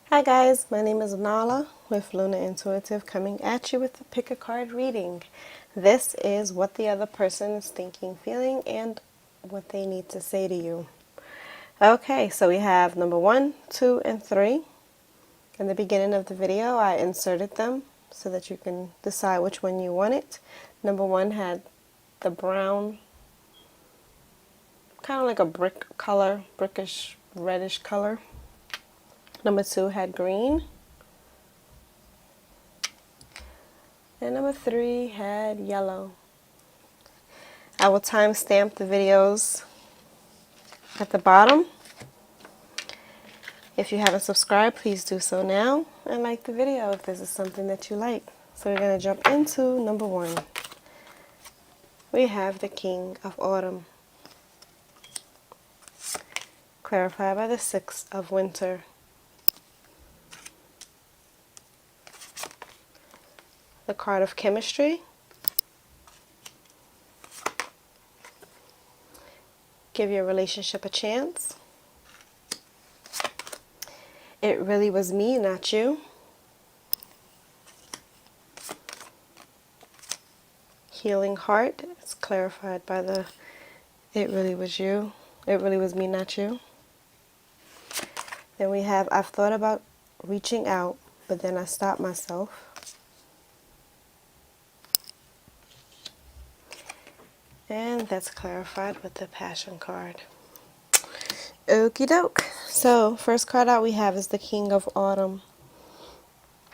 Hi guys, my name is Nala with Luna Intuitive coming at you with the pick a card reading. This is what the other person is thinking, feeling, and what they need to say to you. Okay, so we have number 1, 2, and 3. In the beginning of the video, I inserted them so that you can decide which one you want it. Number 1 had the brown, kind of like a brick color, brickish, reddish color. Number 2 had green. And number 3 had yellow. I will timestamp the videos at the bottom. If you haven't subscribed, please do so now and like the video if this is something that you like. So we're going to jump into number 1. We have the King of Autumn, clarified by the Six of Winter. The card of Chemistry. Give your relationship a chance. It really was me, not you. Healing Heart. It's clarified by the it really was you. It really was me, not you. Then we have I've thought about reaching out, but then I stopped myself. And that's clarified with the Passion card. Okie doke. So, first card out we have is the King of Autumn.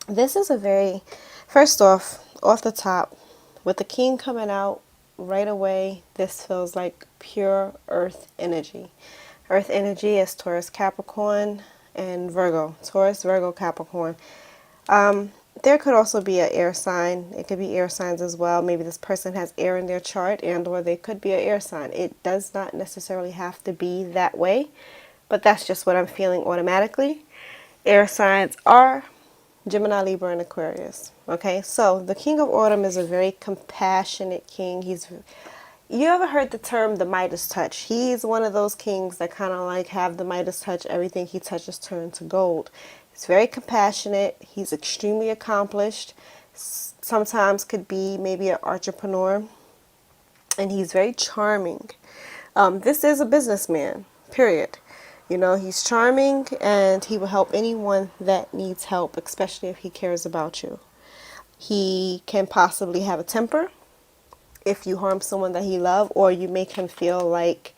This is a very, first off the top, with the King coming out right away, this feels like pure Earth energy. Earth energy is Taurus, Capricorn, and Virgo. Taurus, Virgo, Capricorn. There could also be an air sign. It could be air signs as well. Maybe this person has air in their chart, and or they could be an air sign. It does not necessarily have to be that way, but that's just what I'm feeling automatically. Air signs are Gemini, Libra, and Aquarius. Okay, so the King of Autumn is a very compassionate king. You ever heard the term the Midas touch? He's one of those kings that kind of like have the Midas touch. Everything he touches turns to gold. He's very compassionate. He's extremely accomplished. Sometimes could be maybe an entrepreneur. And he's very charming. This is a businessman, period. You know, he's charming and he will help anyone that needs help, especially if he cares about you. He can possibly have a temper if you harm someone that he loves, or you make him feel like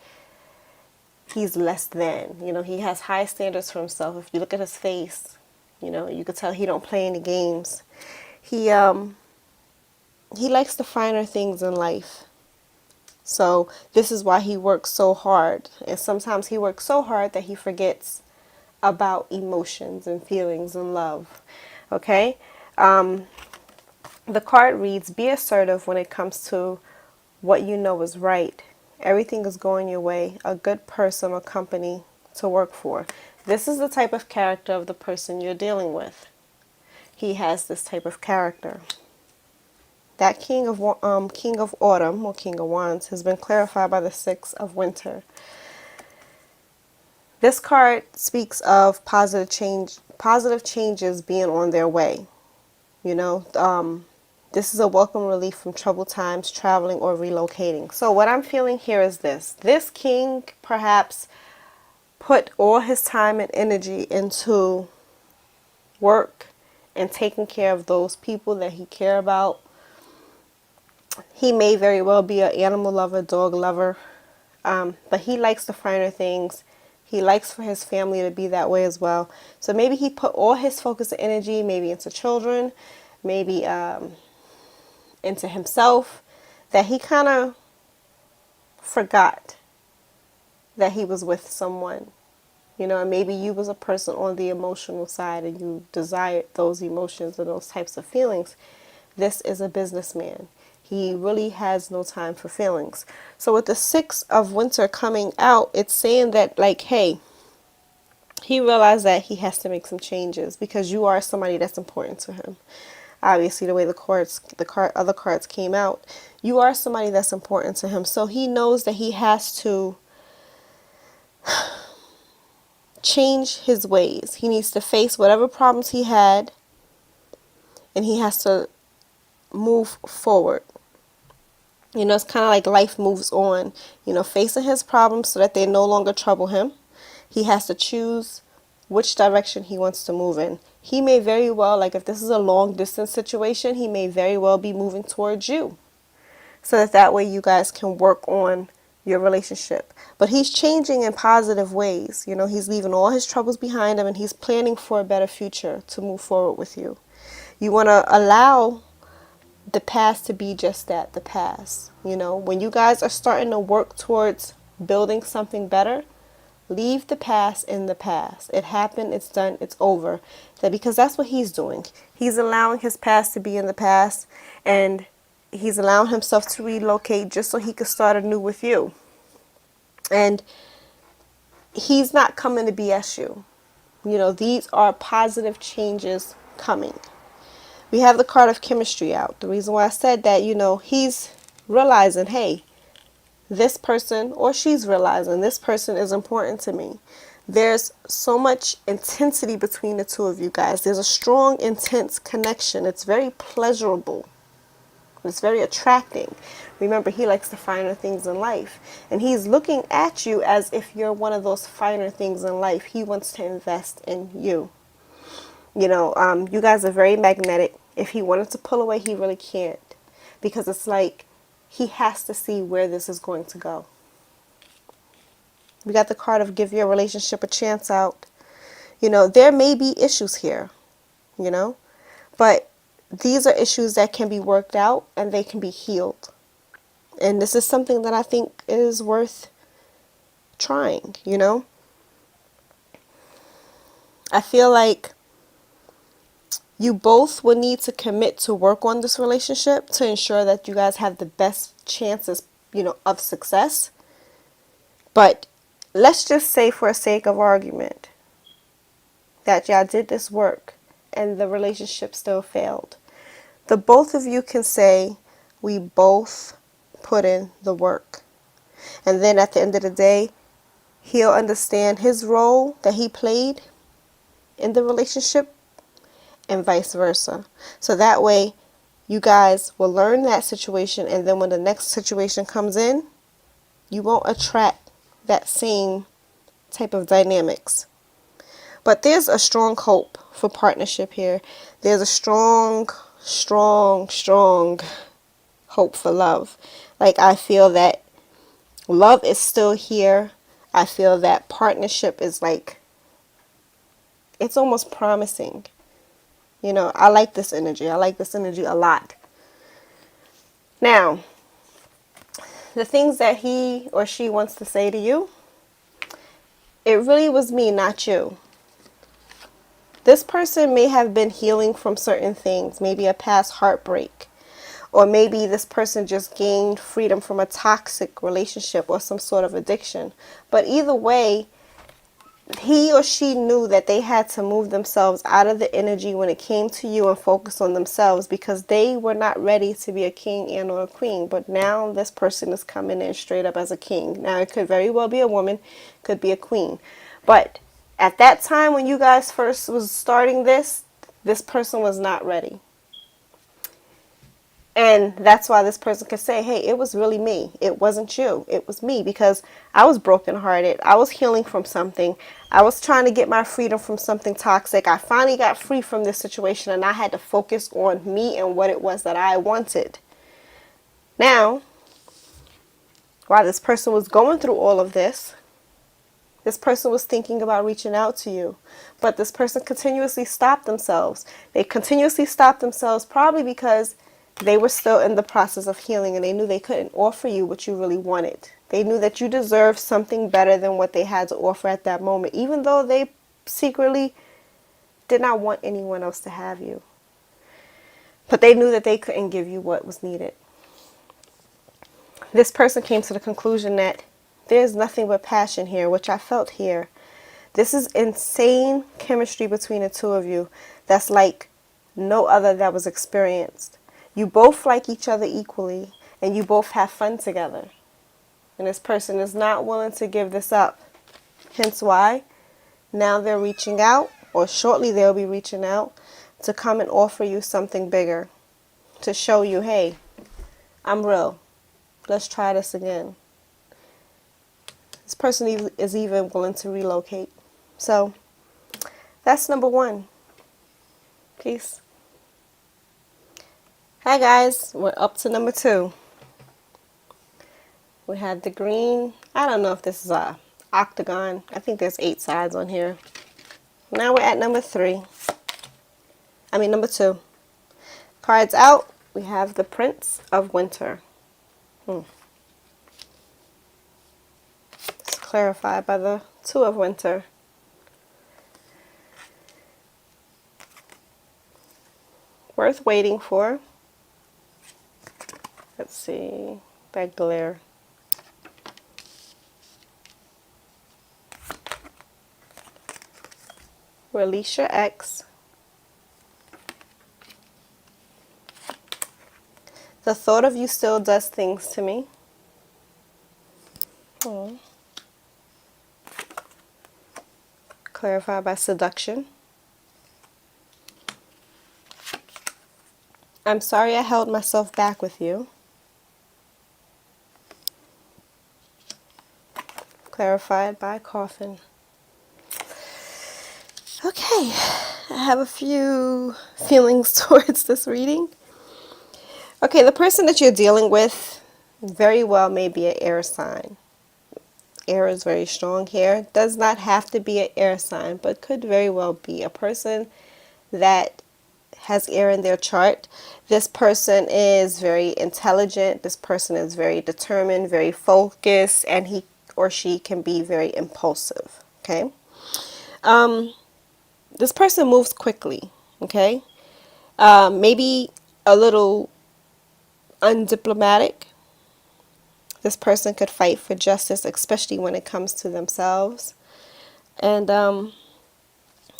he's less than. You know, he has high standards for himself. If you look at his face, you know, you could tell he don't play any games. He likes the finer things in life. So this is why he works so hard. And sometimes he works so hard that he forgets about emotions and feelings and love. Okay? The card reads, be assertive when it comes to what you know is right. Everything is going your way. A good person or company to work for. This is the type of character of the person you're dealing with. He has this type of character. That King of Autumn, or King of Wands, has been clarified by the Six of Winter. This card speaks of positive changes being on their way. You know, this is a welcome relief from troubled times, traveling or relocating. So what I'm feeling here is this. This king perhaps put all his time and energy into work and taking care of those people that he cared about. He may very well be an animal lover, dog lover, but he likes the finer things. He likes for his family to be that way as well. So maybe he put all his focus and energy maybe into children, maybe into himself, that he kind of forgot that he was with someone. You know, and maybe you was a person on the emotional side and you desired those emotions and those types of feelings. This is a businessman. He really has no time for feelings. So with the Six of Winter coming out, it's saying that, like, hey, he realized that he has to make some changes because you are somebody that's important to him. Obviously, the way other cards came out, you are somebody that's important to him. So he knows that he has to change his ways. He needs to face whatever problems he had, and he has to move forward. You know, it's kind of like life moves on, you know, facing his problems so that they no longer trouble him. He has to choose which direction he wants to move in. He may very well, like if this is a long distance situation, he may very well be moving towards you, so that way you guys can work on your relationship. But he's changing in positive ways. You know, he's leaving all his troubles behind him, and he's planning for a better future to move forward with you. You want to allow the past to be just that, the past. You know, when you guys are starting to work towards building something better, leave the past in the past. It happened, it's done, it's over. Because that's what he's doing. He's allowing his past to be in the past, and he's allowing himself to relocate just so he could start anew with you. And he's not coming to BS you. You know, these are positive changes coming. We have the card of chemistry out. The reason why I said that, you know, he's realizing, hey, this person, or she's realizing this person is important to me. There's so much intensity between the two of you guys. There's a strong, intense connection. It's very pleasurable. It's very attracting. Remember, he likes the finer things in life. And he's looking at you as if you're one of those finer things in life. He wants to invest in you. You know, you guys are very magnetic. If he wanted to pull away, he really can't. Because it's like he has to see where this is going to go. We got the card of give your relationship a chance out. You know, there may be issues here, you know, but these are issues that can be worked out and they can be healed. And this is something that I think is worth trying, you know. I feel like you both will need to commit to work on this relationship to ensure that you guys have the best chances, you know, of success. But let's just say, for the sake of argument, that y'all did this work and the relationship still failed. The both of you can say, we both put in the work. And then at the end of the day, he'll understand his role that he played in the relationship, and vice versa. So that way, you guys will learn that situation, and then when the next situation comes in, you won't attract that same type of dynamics. But there's a strong hope for partnership here. There's a strong hope for love. Like, I feel that love is still here. I feel that partnership is like, it's almost promising. You know, I like this energy. I like this energy a lot. Now, the things that he or she wants to say to you, it really was me, not you. This person may have been healing from certain things, maybe a past heartbreak, or maybe this person just gained freedom from a toxic relationship or some sort of addiction. But either way, he or she knew that they had to move themselves out of the energy when it came to you and focus on themselves, because they were not ready to be a king and or a queen. But now this person is coming in straight up as a king. Now, it could very well be a woman, could be a queen. But at that time when you guys first was starting this person was not ready. And that's why this person could say, hey, it was really me. It wasn't you. It was me, because I was brokenhearted. I was healing from something. I was trying to get my freedom from something toxic. I finally got free from this situation, and I had to focus on me and what it was that I wanted. Now, while this person was going through all of this person was thinking about reaching out to you. But this person continuously stopped themselves. They continuously stopped themselves probably because they were still in the process of healing, and they knew they couldn't offer you what you really wanted. They knew that you deserved something better than what they had to offer at that moment, even though they secretly did not want anyone else to have you. But they knew that they couldn't give you what was needed. This person came to the conclusion that there's nothing but passion here, which I felt here. This is insane chemistry between the two of you that's like no other that was experienced. You both like each other equally, and you both have fun together. And this person is not willing to give this up. Hence why Now they're reaching out, or shortly they'll be reaching out to come and offer you something bigger, to show you, hey, I'm real. Let's try this again. This person is even willing to relocate. So that's number one. Peace. Hi guys, we're up to number two. We had the green. I don't know if this is a octagon. I think there's 8 sides on here. Now we're at number number two. Cards out. We have the Prince of Winter. It's clarified by the Two of Winter. Worth waiting for. Let's see. That glare. Release your ex. The thought of you still does things to me. Clarified by seduction. I'm sorry I held myself back with you. Clarified by coffin. Okay, I have a few feelings towards this reading. Okay, the person that you're dealing with very well may be an air sign. Air is very strong here. Does not have to be an air sign, but could very well be a person that has air in their chart. This person is very intelligent. This person is very determined, very focused, and he or she can be very impulsive. Okay. This person moves quickly. Okay. Maybe a little undiplomatic. This person could fight for justice, especially when it comes to themselves. And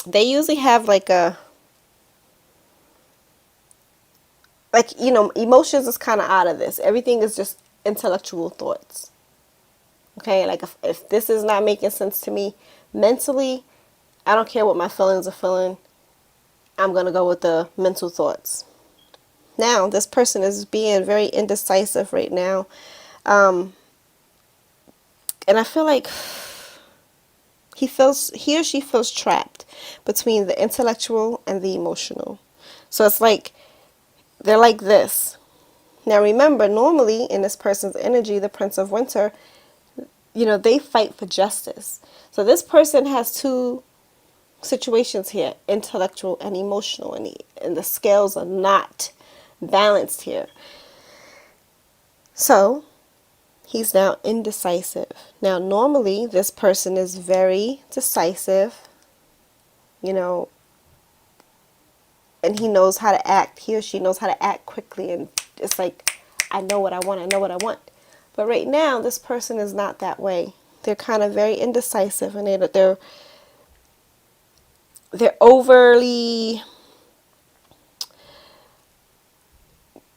they usually have emotions is kind of out of this. Everything is just intellectual thoughts. Okay, like if this is not making sense to me mentally, I don't care what my feelings are feeling. I'm going to go with the mental thoughts. Now, this person is being very indecisive right now. And I feel like he or she feels trapped between the intellectual and the emotional. So it's like they're like this. Now remember, normally in this person's energy, the Prince of Winter, they fight for justice. So this person has two situations here, intellectual and emotional, and the scales are not balanced here. So he's now indecisive. Now normally this person is very decisive, and he knows how to act. He or she knows how to act quickly, and it's like, I know what I want. But right now, this person is not that way. They're kind of very indecisive, and they're overly,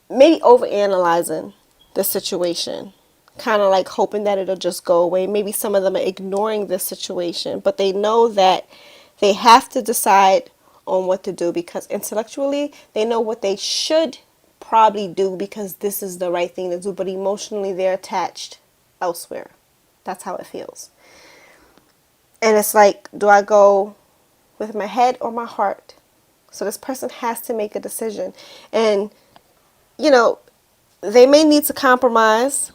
maybe overanalyzing the situation, kind of like hoping that it'll just go away. Maybe some of them are ignoring this situation, but they know that they have to decide on what to do, because intellectually they know what they should probably do because this is the right thing to do, but emotionally they're attached elsewhere. That's how it feels. And it's like, do I go with my head or my heart? So this person has to make a decision. And they may need to compromise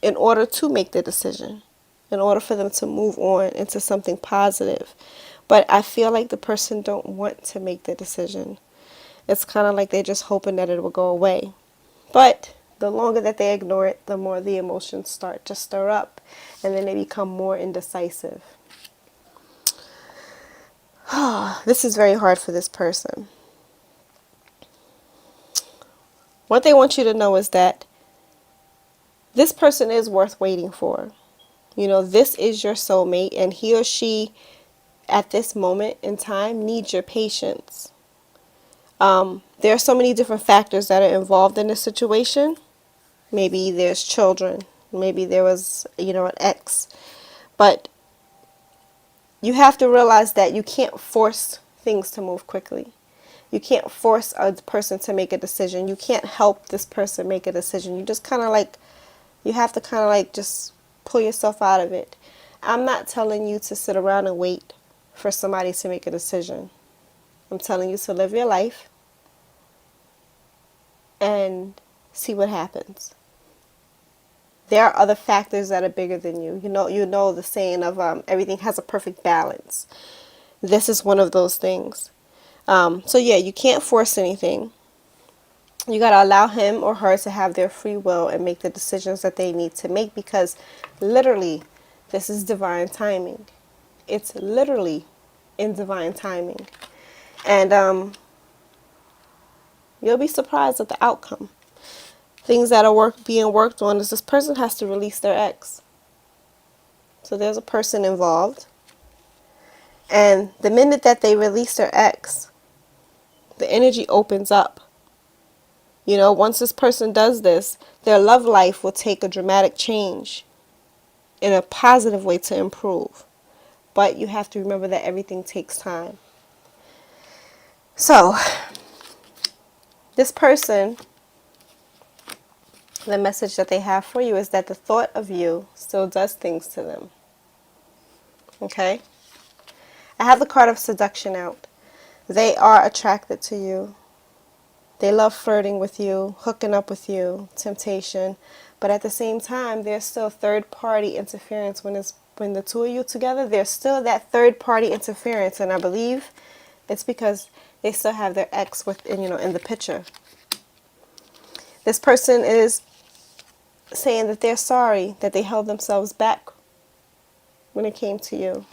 in order to make the decision, in order for them to move on into something positive. But I feel like the person don't want to make the decision. It's kind of like they're just hoping that it will go away. But the longer that they ignore it, the more the emotions start to stir up, and then they become more indecisive. This is very hard for this person. What they want you to know is that this person is worth waiting for. This is your soulmate, and he or she at this moment in time needs your patience. There are so many different factors that are involved in this situation. Maybe there's children. Maybe there was, an ex. But you have to realize that you can't force things to move quickly. You can't force a person to make a decision. You can't help this person make a decision. You just kind of like, you have to kind of like just pull yourself out of it. I'm not telling you to sit around and wait for somebody to make a decision. I'm telling you to live your life and see what happens. There are other factors that are bigger than you. You know the saying of everything has a perfect balance. This is one of those things. So yeah, you can't force anything. You got to allow him or her to have their free will and make the decisions that they need to make, because literally this is divine timing. It's literally in divine timing. And you'll be surprised at the outcome. Things that are being worked on is this person has to release their ex. So there's a person involved. And the minute that they release their ex, the energy opens up. Once this person does this, their love life will take a dramatic change in a positive way to improve. But you have to remember that everything takes time. So, this person, the message that they have for you is that the thought of you still does things to them. Okay? I have the card of seduction out. They are attracted to you. They love flirting with you, hooking up with you, temptation. But at the same time, there's still third-party interference. When the two of you together, there's still that third-party interference. And I believe it's because they still have their ex in the picture. This person is saying that they're sorry that they held themselves back when it came to you.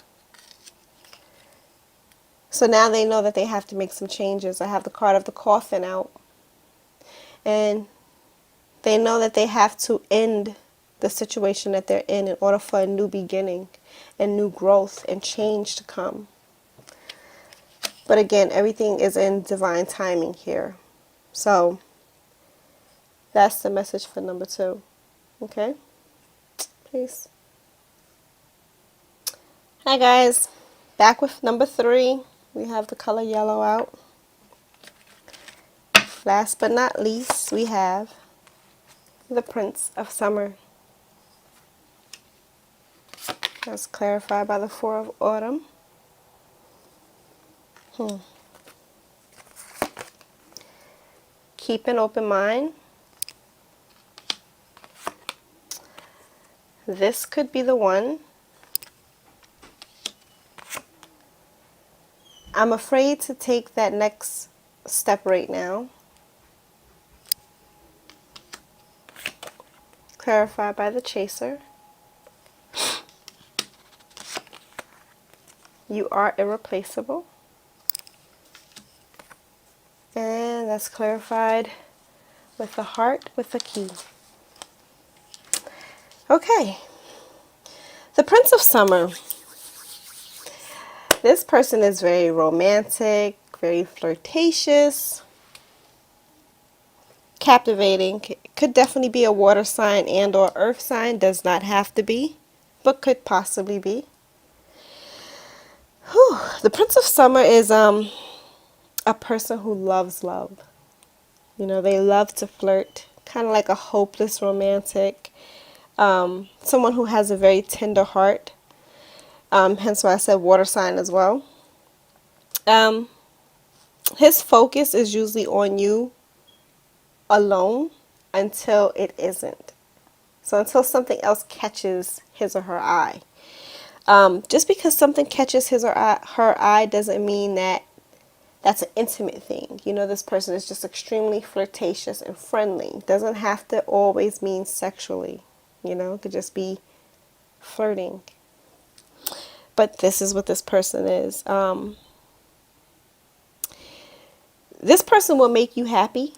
So now they know that they have to make some changes. I have the card of the coffin out. And they know that they have to end the situation that they're in order for a new beginning and new growth and change to come. But again, everything is in divine timing here. So that's the message for number 2. Okay? Peace. Hi guys. Back with number 3. We have the color yellow out. Last but not least, we have the Prince of Summer. That's clarified by the 4 of Autumn. Keep an open mind. This could be the one. I'm afraid to take that next step right now. Clarified by the Chaser. You are irreplaceable. And that's clarified with the Heart with the Key. Okay. The Prince of Summer. This person is very romantic, very flirtatious, captivating. Could definitely be a water sign and or earth sign. Does not have to be, but could possibly be. The Prince of Summer is a person who loves love. They love to flirt, kind of like a hopeless romantic. Someone who has a very tender heart. Hence why I said water sign as well. His focus is usually on you alone until it isn't. So until something else catches his or her eye. Just because something catches his or her eye doesn't mean that that's an intimate thing. This person is just extremely flirtatious and friendly. Doesn't have to always mean sexually. It could just be flirting. But this is what this person is. This person will make you happy.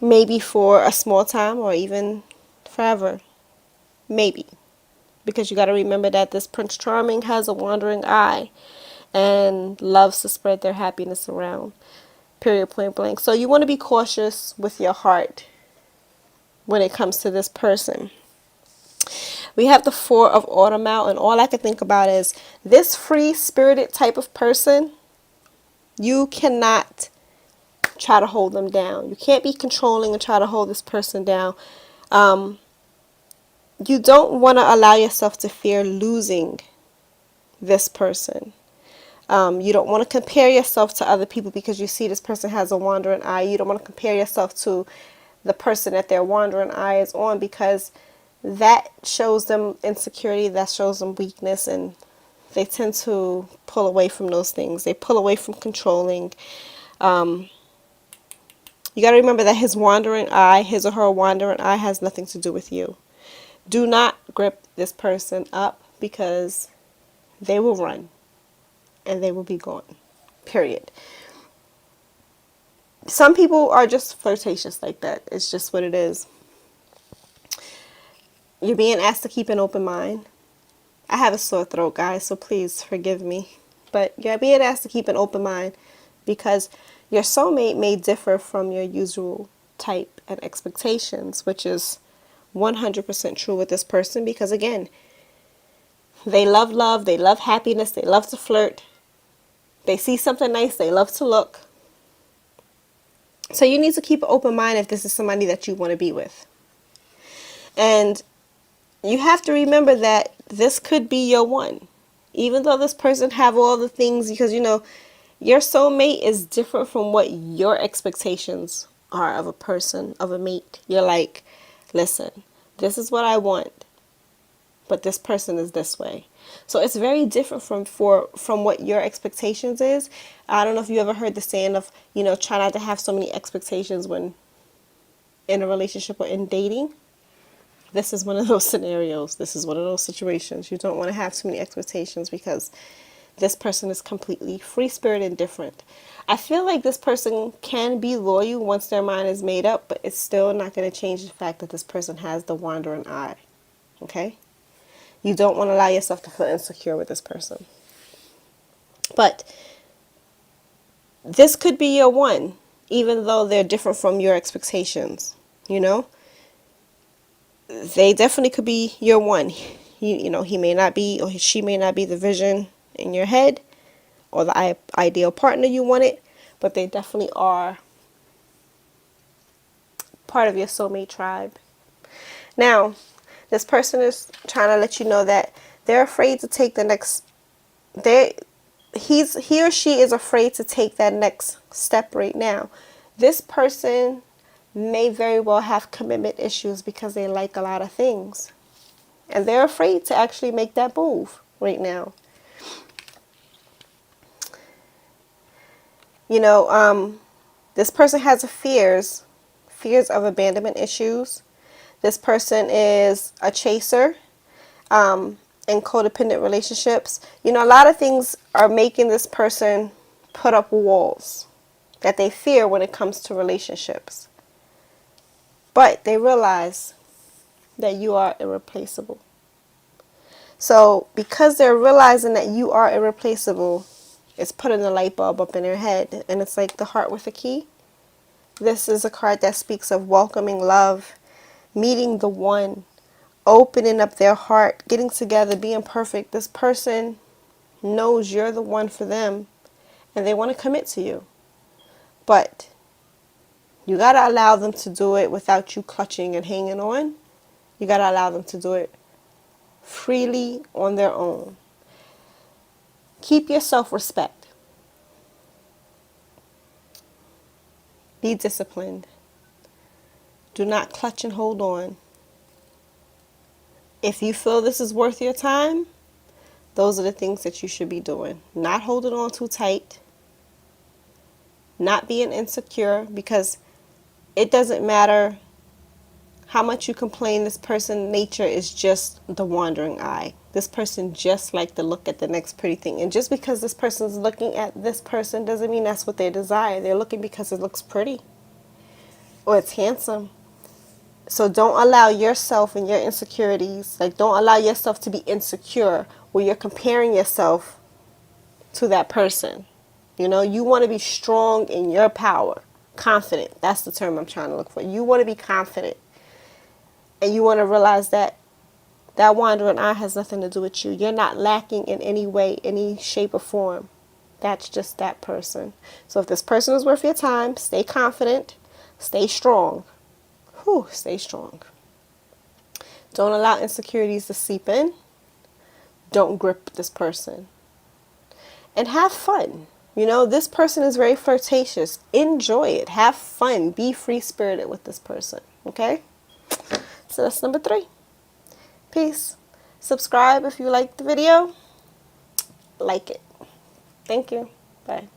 Maybe for a small time or even forever. Maybe. Because you got to remember that this Prince Charming has a wandering eye and loves to spread their happiness around. Period, point blank. So you want to be cautious with your heart when it comes to this person. We have the Four of Autumn out, and all I can think about is this free-spirited type of person. You cannot try to hold them down. You can't be controlling and try to hold this person down. You don't want to allow yourself to fear losing this person. You don't want to compare yourself to other people because you see this person has a wandering eye. You don't want to compare yourself to the person that their wandering eye is on, because that shows them insecurity, that shows them weakness, and they tend to pull away from those things. They pull away from controlling. You got to remember that his wandering eye, his or her wandering eye, has nothing to do with you. Do not grip this person up, because they will run and they will be gone. Period. Some people are just flirtatious like that. It's just what it is. You're being asked to keep an open mind. I have a sore throat, guys, so please forgive me. But you're being asked to keep an open mind, because your soulmate may differ from your usual type and expectations, which is 100% true with this person, because again, they love, they love happiness, they love to flirt. They see something nice, they love to look. So you need to keep an open mind if this is somebody that you want to be with. And you have to remember that this could be your one. Even though this person have all the things, because your soulmate is different from what your expectations are of a person, of a mate. You're like, listen, this is what I want, but this person is this way. So it's very different from what your expectations is. I don't know if you ever heard the saying of, try not to have so many expectations when in a relationship or in dating. This is one of those scenarios. This is one of those situations. You don't want to have too many expectations, because this person is completely free-spirited and different. I feel like this person can be loyal once their mind is made up, but it's still not going to change the fact that this person has the wandering eye. Okay? You don't want to allow yourself to feel insecure with this person. But this could be your one, even though they're different from your expectations. They definitely could be your one. He may not be, or she may not be the vision in your head or the ideal partner you wanted, but they definitely are part of your soulmate tribe. Now, this person is trying to let you know that they're afraid to take the next. He or she is afraid to take that next step right now. This person may very well have commitment issues because they like a lot of things, and they're afraid to actually make that move right now. This person has fears of abandonment issues. This person is a chaser, in codependent relationships. A lot of things are making this person put up walls that they fear when it comes to relationships. But they realize that you are irreplaceable. So because they're realizing that you are irreplaceable, it's putting the light bulb up in their head. And it's like the heart with a key. This is a card that speaks of welcoming love, meeting the one, opening up their heart, getting together, being perfect. This person knows you're the one for them, and they want to commit to you. But you got to allow them to do it without you clutching and hanging on. You got to allow them to do it freely on their own. Keep your self-respect. Be disciplined. Do not clutch and hold on. If you feel this is worth your time, those are the things that you should be doing. Not holding on too tight. Not being insecure, because it doesn't matter how much you complain. This person's nature is just the wandering eye. This person just like to look at the next pretty thing. And just because this person's looking at this person doesn't mean that's what they desire. They're looking because it looks pretty or it's handsome. So don't allow yourself and your insecurities, don't allow yourself to be insecure where you're comparing yourself to that person. You want to be strong in your power. Confident. That's the term I'm trying to look for. You want to be confident. And you want to realize that That wandering eye has nothing to do with you. You're not lacking in any way, any shape or form. That's just that person. So if this person is worth your time, stay confident, stay strong. Whew, stay strong. Don't allow insecurities to seep in. Don't grip this person. And have fun. You know, this person is very flirtatious. Enjoy it. Have fun. Be free-spirited with this person. Okay? So that's number 3. Peace. Subscribe if you liked the video. Like it. Thank you. Bye.